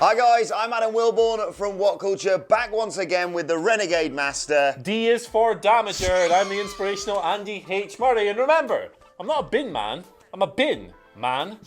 Hi guys, I'm Adam Wilborn from What Culture, back once again with the Renegade Master. D is for Damager, and I'm the inspirational Andy H. Murray. And remember, I'm not a bin man, I'm a bin man.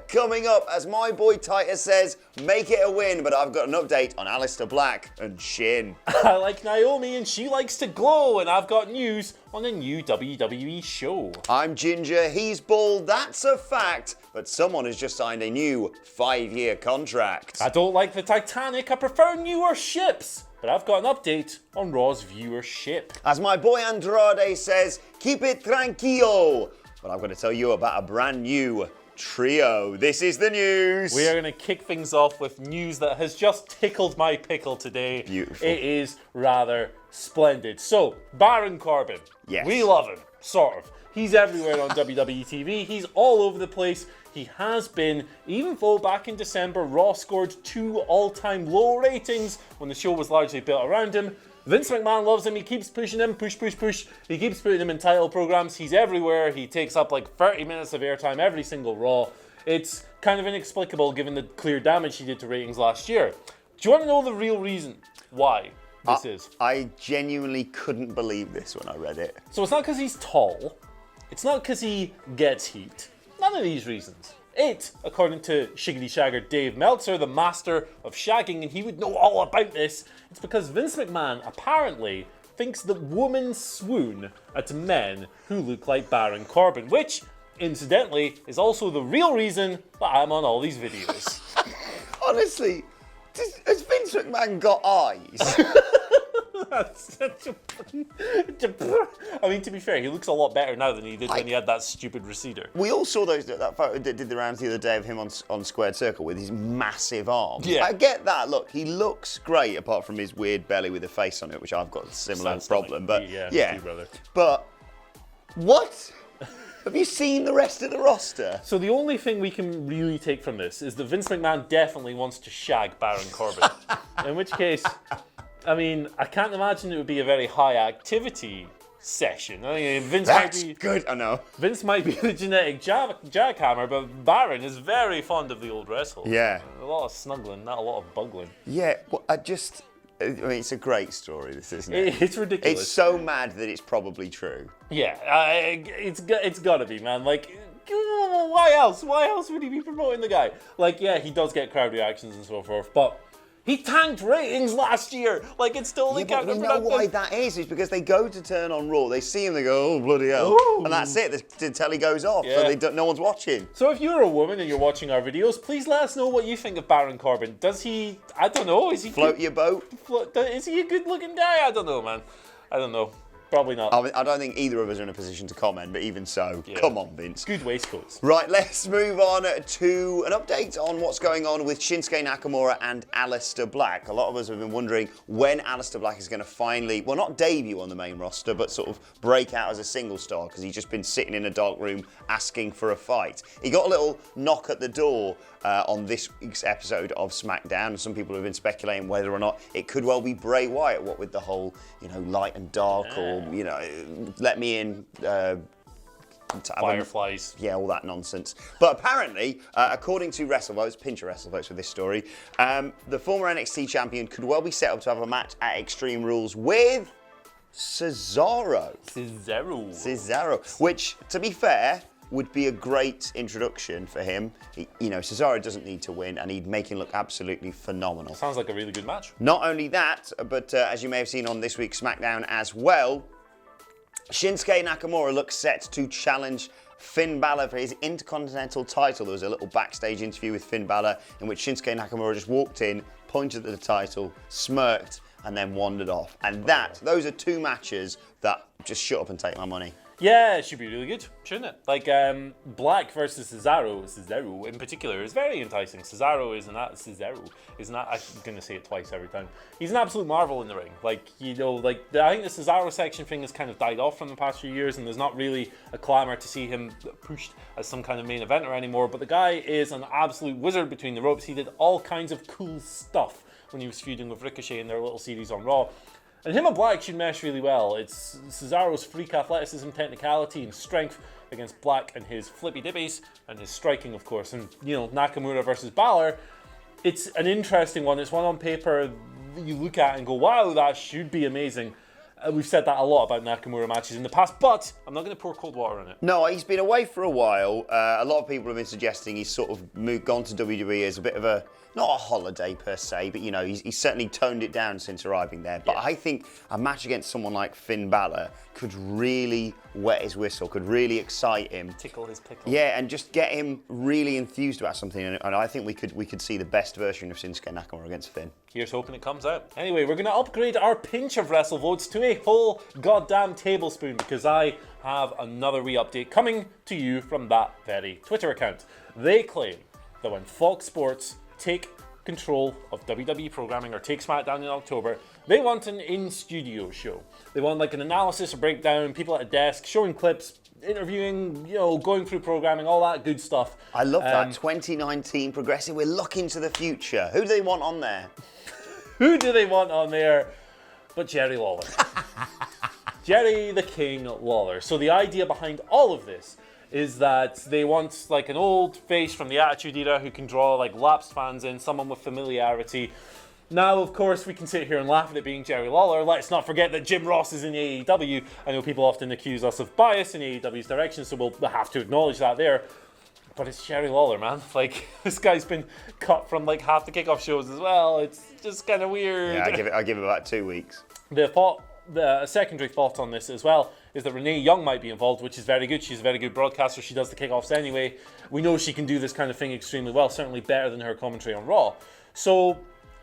Coming up, as my boy Titus says, make it a win, but I've got an update on Aleister Black and Shin. I like Naomi and she likes to glow, and I've got news on a new WWE show. I'm Ginger, he's bald, that's a fact, but someone has just signed a new 5-year contract. I don't like the Titanic, I prefer newer ships. But I've got an update on Raw's viewership. As my boy Andrade says, keep it tranquilo. But I'm going to tell you about a brand new trio. This is the news. We are going to kick things off with news that has just tickled my pickle today. Beautiful. It is rather splendid. So, Baron Corbin. Yes. We love him, sort of. He's everywhere on WWE TV. He's all over the place. He has been, even though back in December, Raw scored 2 all-time low ratings when the show was largely built around him. Vince McMahon loves him. He keeps pushing him, push. He keeps putting him in title programs. He's everywhere. He takes up like 30 minutes of airtime every single Raw. It's kind of inexplicable given the clear damage he did to ratings last year. Do you want to know the real reason why this is? I genuinely couldn't believe this when I read it. So it's not because he's tall. It's not because he gets heat. None of these reasons. It, according to Shiggity Shagger Dave Meltzer, the master of shagging, and he would know all about this, it's because Vince McMahon apparently thinks that women swoon at men who look like Baron Corbin, which, incidentally, is also the real reason that I'm on all these videos. Honestly, has Vince McMahon got eyes? That's such a... I mean, to be fair, he looks a lot better now than he did when he had that stupid receder. We all saw that photo that did the rounds the other day of him on Squared Circle with his massive arms. Yeah. I get that. Look, he looks great apart from his weird belly with a face on it, which I've got a similar problem. But yeah, brother. But what? Have you seen the rest of the roster? So the only thing we can really take from this is that Vince McMahon definitely wants to shag Baron Corbin. In which case, I mean, I can't imagine it would be a very high activity session. I mean, Vince That's might be good. I know. Vince might be the genetic jackhammer, but Baron is very fond of the old wrestle. Yeah. A lot of snuggling, not a lot of bugling. Yeah. Well, I mean, it's a great story, this, isn't it? It's ridiculous. It's so mad that it's probably true. Yeah, it's got to be, man. Like, why else? Why else would he be promoting the guy? Like, yeah, he does get crowd reactions and so forth, but he tanked ratings last year. Like, it's totally counterproductive. You know why that is? It's because they go to turn on Raw, they see him, they go, oh, bloody hell. Ooh. And that's it, the telly goes off, Yeah. so no one's watching. So if you're a woman and you're watching our videos, please let us know what you think of Baron Corbin. Does he, I don't know, is he... Float your boat? Is he a good-looking guy? I don't know, man. I don't know. Probably not. I don't think either of us are in a position to comment, but even so, come on, Vince. Good waistcoats. Right, let's move on to an update on what's going on with Shinsuke Nakamura and Aleister Black. A lot of us have been wondering when Aleister Black is going to finally, well, not debut on the main roster, but sort of break out as a single star, because he's just been sitting in a dark room asking for a fight. He got a little knock at the door on this week's episode of SmackDown, and some people have been speculating whether or not it could well be Bray Wyatt, what with the whole, light and dark, or, let me in... Fireflies. Yeah, all that nonsense. But apparently, according to WrestleVotes, pinch your WrestleVotes for this story, the former NXT champion could well be set up to have a match at Extreme Rules with Cesaro. Which, to be fair, would be a great introduction for him. Cesaro doesn't need to win, and he'd make him look absolutely phenomenal. Sounds like a really good match. Not only that, but as you may have seen on this week's SmackDown as well, Shinsuke Nakamura looks set to challenge Finn Balor for his Intercontinental title. There was a little backstage interview with Finn Balor in which Shinsuke Nakamura just walked in, pointed at the title, smirked, and then wandered off. And those are 2 matches that just shut up and take my money. Yeah, it should be really good, shouldn't it? Like, Black versus Cesaro in particular is very enticing. Cesaro is not, I'm going to say it twice every time. He's an absolute marvel in the ring. Like, I think the Cesaro section thing has kind of died off from the past few years, and there's not really a clamour to see him pushed as some kind of main eventer anymore, but the guy is an absolute wizard between the ropes. He did all kinds of cool stuff when he was feuding with Ricochet in their little series on Raw. And him and Black should mesh really well. It's Cesaro's freak athleticism, technicality, and strength against Black and his flippy dippies, and his striking, of course. And, Nakamura versus Balor It's an interesting one. It's one on paper that you look at and go, wow, that should be amazing. We've said that a lot about Nakamura matches in the past, but I'm not going to pour cold water on it. No, he's been away for a while. A lot of people have been suggesting he's sort of gone to WWE as a bit of a, not a holiday per se, but he's certainly toned it down since arriving there. But I think a match against someone like Finn Balor could really wet his whistle, could really excite him. Tickle his pickle. Yeah, and just get him really enthused about something. And I think we could see the best version of Shinsuke Nakamura against Finn. Here's hoping it comes out. Anyway, we're going to upgrade our pinch of wrestle votes to a whole goddamn tablespoon because I have another re-update coming to you from that very Twitter account. They claim that when Fox Sports take control of WWE programming or take SmackDown in October, they want an in-studio show. They want like an analysis, a breakdown, people at a desk, showing clips, interviewing, going through programming, all that good stuff. I love that. 2019 progressing. We're looking to the future. Who do they want on there? Who do they want on there but Jerry Lawler? Jerry the King Lawler. So the idea behind all of this is that they want like an old face from the Attitude Era who can draw like lapsed fans in, someone with familiarity. Now, of course, we can sit here and laugh at it being Jerry Lawler. Let's not forget that Jim Ross is in AEW. I know people often accuse us of bias in AEW's direction, so we'll have to acknowledge that there. But it's Jerry Lawler, man. Like, this guy's been cut from like half the kickoff shows as well. It's just kind of weird. Yeah, I give it about 2 weeks. The secondary thought on this as well is that Renee Young might be involved, which is very good. She's a very good broadcaster. She does the kickoffs anyway. We know she can do this kind of thing extremely well, certainly better than her commentary on Raw. So,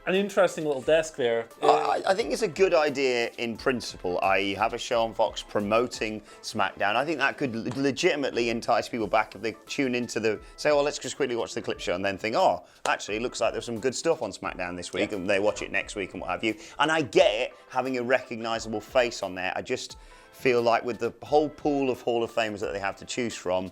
an interesting little desk there. I think it's a good idea in principle, i.e. have a show on Fox promoting SmackDown. I think that could legitimately entice people back if they tune into say, oh, let's just quickly watch the clip show and then think, oh, actually, it looks like there's some good stuff on SmackDown this week, and they watch it next week and what have you. And I get it, having a recognisable face on there. I just feel like with the whole pool of Hall of Famers that they have to choose from,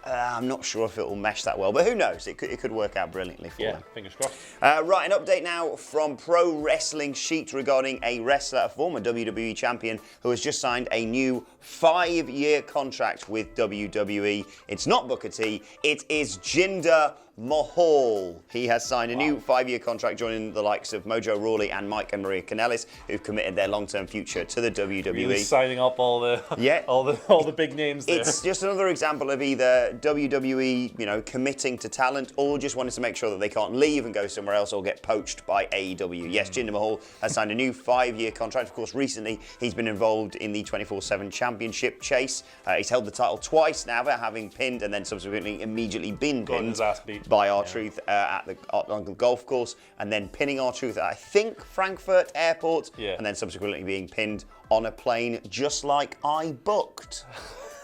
I'm not sure if it will mesh that well, but who knows? It could work out brilliantly for them. Fingers crossed. Right, an update now from Pro Wrestling Sheet regarding a wrestler, a former WWE champion, who has just signed a new 5-year contract with WWE. It's not Booker T, it is Jinder Mahal. He has signed a new 5-year contract, joining the likes of Mojo Rawley and Mike and Maria Kanellis, who've committed their long-term future to the WWE. Really signing up all the big names there. It's just another example of either WWE, committing to talent, or just wanting to make sure that they can't leave and go somewhere else or get poached by AEW. Yes, Jinder Mahal has signed a new 5-year contract. Of course, recently he's been involved in the 24/7 championship chase. He's held the title twice now, having pinned and then subsequently immediately been pinned his ass beat by R-Truth on the golf course, and then pinning R-Truth at, I think, Frankfurt Airport, and then subsequently being pinned on a plane just like I booked.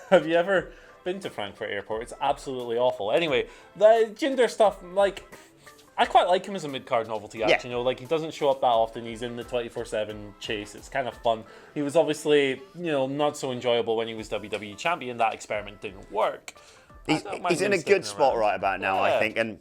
Have you ever been to Frankfurt Airport? It's absolutely awful. Anyway, the Jinder stuff, I quite like him as a mid-card novelty act. He doesn't show up that often. He's in the 24/7 chase. It's kind of fun. He was obviously, not so enjoyable when he was WWE champion. That experiment didn't work. He's in a good spot right about now, I think. And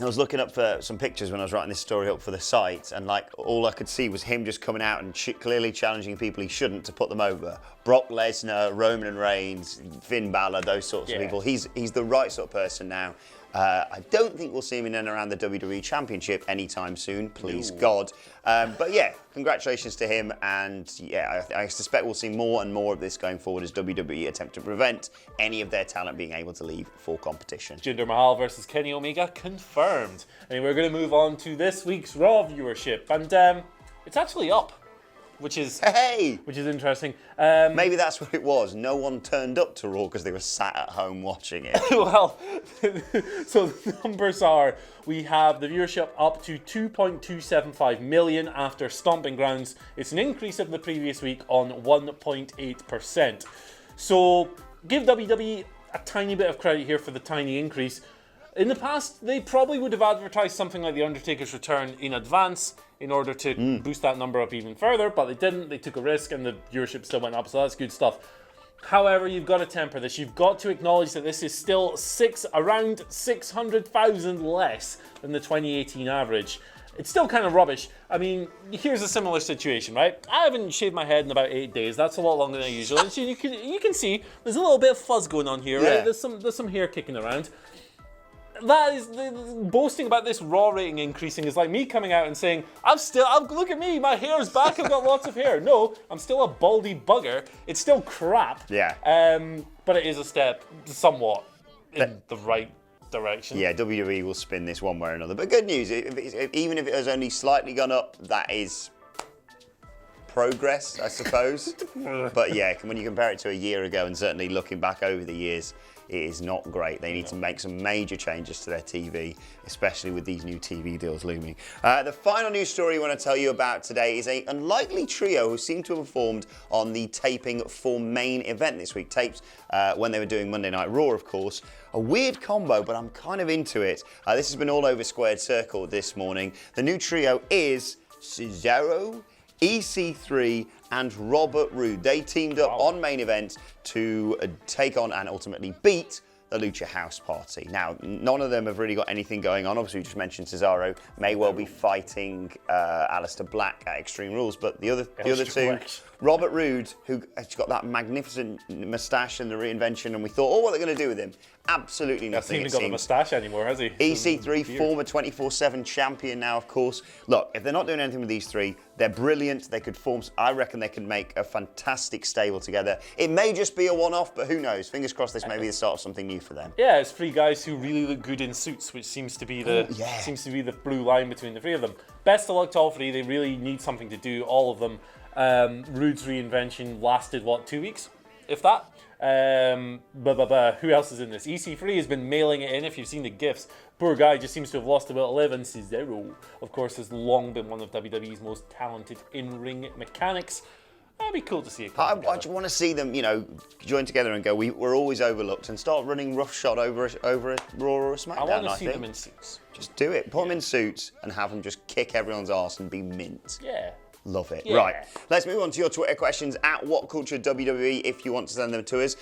I was looking up for some pictures when I was writing this story up for the site, and all I could see was him just coming out and clearly challenging people he shouldn't to put them over. Brock Lesnar, Roman Reigns, Finn Balor, those sorts of people. He's the right sort of person now. I don't think we'll see him in and around the WWE Championship anytime soon, please God. But yeah, congratulations to him, and yeah, I suspect we'll see more and more of this going forward as WWE attempt to prevent any of their talent being able to leave for competition. Jinder Mahal versus Kenny Omega confirmed. And we're going to move on to this week's Raw viewership, and it's actually up. Which is interesting. Maybe that's what it was. No one turned up to Raw because they were sat at home watching it. Well, so the numbers are, we have the viewership up to 2.275 million after Stomping Grounds. It's an increase of the previous week on 1.8%. So give WWE a tiny bit of credit here for the tiny increase. In the past, they probably would have advertised something like The Undertaker's return in advance in order to boost that number up even further, but they didn't. They took a risk and the viewership still went up, so that's good stuff. However, you've got to temper this. You've got to acknowledge that this is still around 600,000 less than the 2018 average. It's still kind of rubbish. I mean, here's a similar situation, right? I haven't shaved my head in about 8 days. That's a lot longer than I usually. So you can see there's a little bit of fuzz going on here, right? There's some hair kicking around. that is boasting about this Raw rating increasing is like me coming out and saying, look at me, my hair's back, I've got lots of hair. No, I'm still a baldy bugger. It's still crap. Yeah. But it is a step somewhat in the right direction. Yeah, WWE will spin this one way or another. But good news, even if it has only slightly gone up, that is progress, I suppose. But yeah, when you compare it to a year ago, and certainly looking back over the years, it is not great. They need to make some major changes to their TV, especially with these new TV deals looming. The final news story I want to tell you about today is an unlikely trio who seem to have performed on the taping for Main Event this week. Taped when they were doing Monday Night Raw, of course. A weird combo, but I'm kind of into it. This has been all over Squared Circle this morning. The new trio is Cesaro, EC3 and Robert Roode. They teamed up on Main Event to take on and ultimately beat the Lucha House Party. Now, none of them have really got anything going on. Obviously, we just mentioned Cesaro may well be fighting Aleister Black at Extreme Rules, but the other two, Robert Roode, who has got that magnificent moustache and the reinvention, and we thought, oh, what are they going to do with him? Absolutely nothing. He hasn't even got a moustache anymore, has he? EC3, former 24/7 champion now, of course. Look, if they're not doing anything with these three, they're brilliant. They could form, I reckon they could make a fantastic stable together. It may just be a one-off, but who knows? Fingers crossed this may be the start of something new for them. Yeah, it's three guys who really look good in suits, which seems to be the blue line between the three of them. Best of luck to all three. They really need something to do, all of them. Roode's reinvention lasted, 2 weeks? If that. Who else is in this? EC3 has been mailing it in. If you've seen the GIFs, poor guy just seems to have lost a will to live. And Cesaro, of course, has long been one of WWE's most talented in-ring mechanics. That'd be cool to see it. I just want to see them, join together and go. We're always overlooked, and start running roughshod over a Raw or a SmackDown. I want to see them in suits. Just do it. Put them in suits and have them just kick everyone's arse and be mint. Yeah. Love it. Yeah. Right, let's move on to your Twitter questions at WhatCultureWWE if you want to send them to us.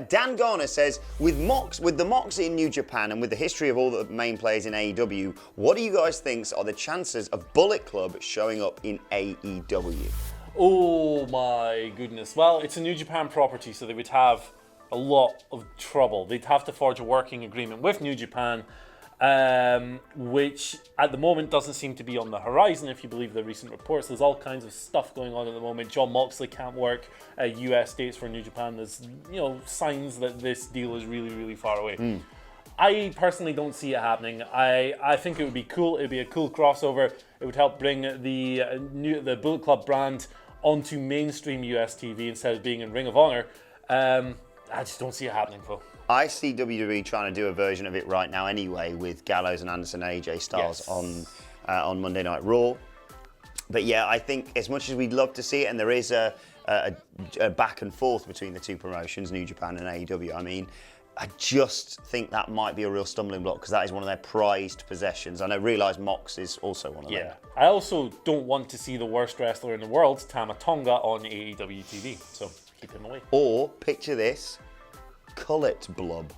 Dan Garner says, with the Moxie in New Japan and with the history of all the main players in AEW, what do you guys think are the chances of Bullet Club showing up in AEW? Oh my goodness. Well, it's a New Japan property, so they would have a lot of trouble. They'd have to forge a working agreement with New Japan, which at the moment doesn't seem to be on the horizon if you believe the recent reports. There's all kinds of stuff going on at the moment. John Moxley can't work US dates for New Japan. There's signs that this deal is really, really far away. I personally don't see it happening. I think it would be cool. It would be a cool crossover. It would help bring the Bullet Club brand onto mainstream US TV instead of being in Ring of Honor. I just don't see it happening, Phil. I see WWE trying to do a version of it right now anyway, with Gallows and Anderson and AJ Styles on Monday Night Raw. But yeah, I think as much as we'd love to see it, and there is a back and forth between the two promotions, New Japan and AEW, I just think that might be a real stumbling block because that is one of their prized possessions. I realise Mox is also one of them. Yeah. I also don't want to see the worst wrestler in the world, Tama Tonga, on AEW TV. So keep him away. Or, picture this, Cullet Blub.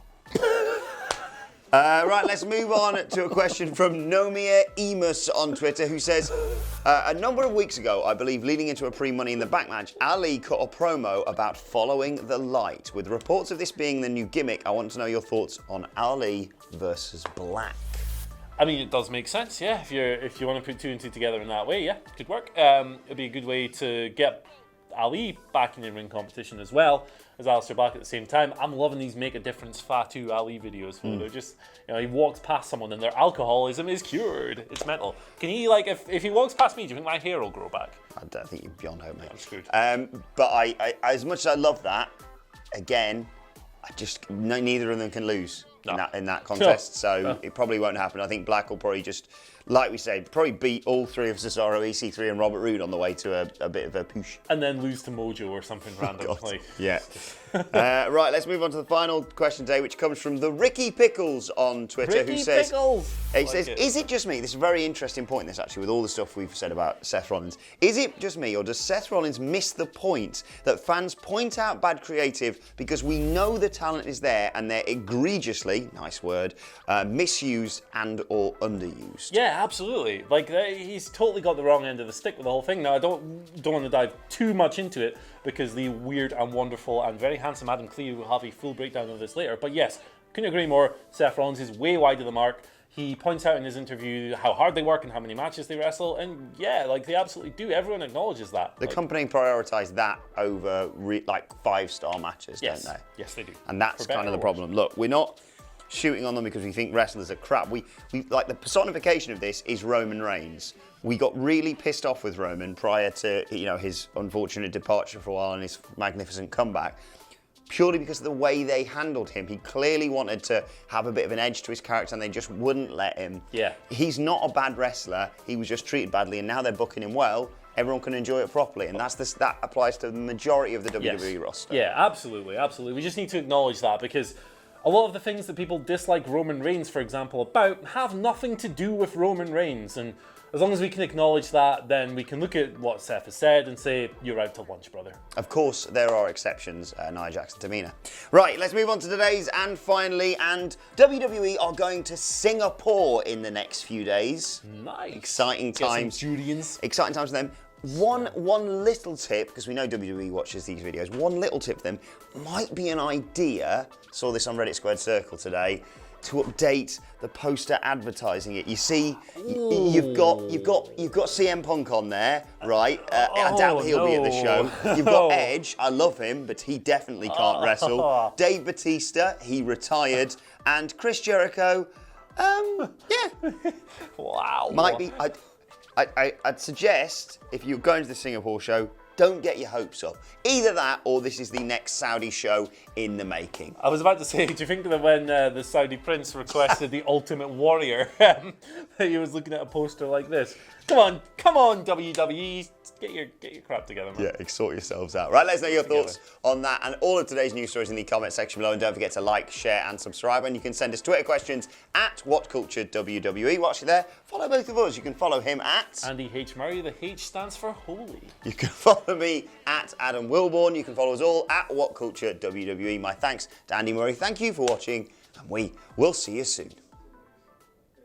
Right, let's move on to a question from Nomia Emus on Twitter, who says, a number of weeks ago, I believe leading into a pre-Money in the Bank match, Ali cut a promo about following the light. With reports of this being the new gimmick, I want to know your thoughts on Ali versus Black. It does make sense, yeah. If you want to put two and two together in that way, yeah, it could work. It'd be a good way to get Ali back in the ring competition as well as Aleister Black at the same time. I'm loving these Make a Difference Fatu Ali videos. They're just, he walks past someone and their alcoholism is cured. It's mental. Can he, if he walks past me, do you think my hair will grow back? I don't think you're beyond hope, mate. I'm screwed. But I as much as I love that, again, neither of them can lose in that contest. So it probably won't happen. I think Black will probably just, like we said, probably beat all three of Cesaro, EC3 and Robert Roode on the way to a bit of a push. And then lose to Mojo or something random. Yeah. Right, let's move on to the final question today, which comes from the Ricky Pickles on Twitter, who says, is it just me? This is a very interesting point, this actually, with all the stuff we've said about Seth Rollins. Is it just me, or does Seth Rollins miss the point that fans point out bad creative because we know the talent is there and they're egregiously, nice word, misused and or underused? Yeah, absolutely. He's totally got the wrong end of the stick with the whole thing. Now, I don't want to dive too much into it because the weird and wonderful and very handsome Adam Cleo will have a full breakdown of this later. But yes, Couldn't agree more. Seth Rollins is way wide of the mark. He points out in his interview how hard they work and how many matches they wrestle, and yeah, like they absolutely do. Everyone acknowledges that. The company prioritise that over like 5-star matches, Yes. don't they? Yes, they do. And that's kind of the problem. Look, we're not shooting on them because we think wrestlers are crap. We like the personification of this is Roman Reigns. We got really pissed off with Roman prior to his unfortunate departure for a while and his magnificent comeback, purely because of the way they handled him. He clearly wanted to have a bit of an edge to his character and they just wouldn't let him. Yeah. He's not a bad wrestler. He was just treated badly and now they're booking him well. Everyone can enjoy it properly, and that applies to the majority of the WWE roster. Yeah, absolutely. We just need to acknowledge that because a lot of the things that people dislike Roman Reigns, for example, about have nothing to do with Roman Reigns, and as long as we can acknowledge that, then we can look at what Seth has said and say, you're out to lunch, brother. Of course, there are exceptions, Nia Jax and Tamina. Right, let's move on to today's and finally, and WWE are going to Singapore in the next few days. Nice. Exciting times. Get some Julians. Exciting times for them. One little tip, because we know WWE watches these videos, one little tip for them might be an idea, saw this on Reddit Squared Circle today, to update the poster advertising it. You see, you've got CM Punk on there, right? I doubt he'll be at the show. You've got Edge. I love him, but he definitely can't wrestle. Dave Bautista, he retired, and Chris Jericho, yeah. Wow. Might be. I'd suggest if you're going to the Singapore show, don't get your hopes up. Either that or this is the next Saudi show in the making. I was about to say, do you think that when the Saudi prince requested the Ultimate Warrior, that he was looking at a poster like this? Come on, WWE, get your crap together, man. Yeah, sort yourselves out. Right, let us know your thoughts on that and all of today's news stories in the comment section below. And don't forget to like, share, and subscribe. And you can send us Twitter questions at WhatCultureWWE. Whilst you're there, follow both of us. You can follow him at Andy H. Murray. The H stands for holy. You can follow me at Adam Wilborn. You can follow us all at WhatCultureWWE. My thanks to Andy Murray. Thank you for watching, and we will see you soon.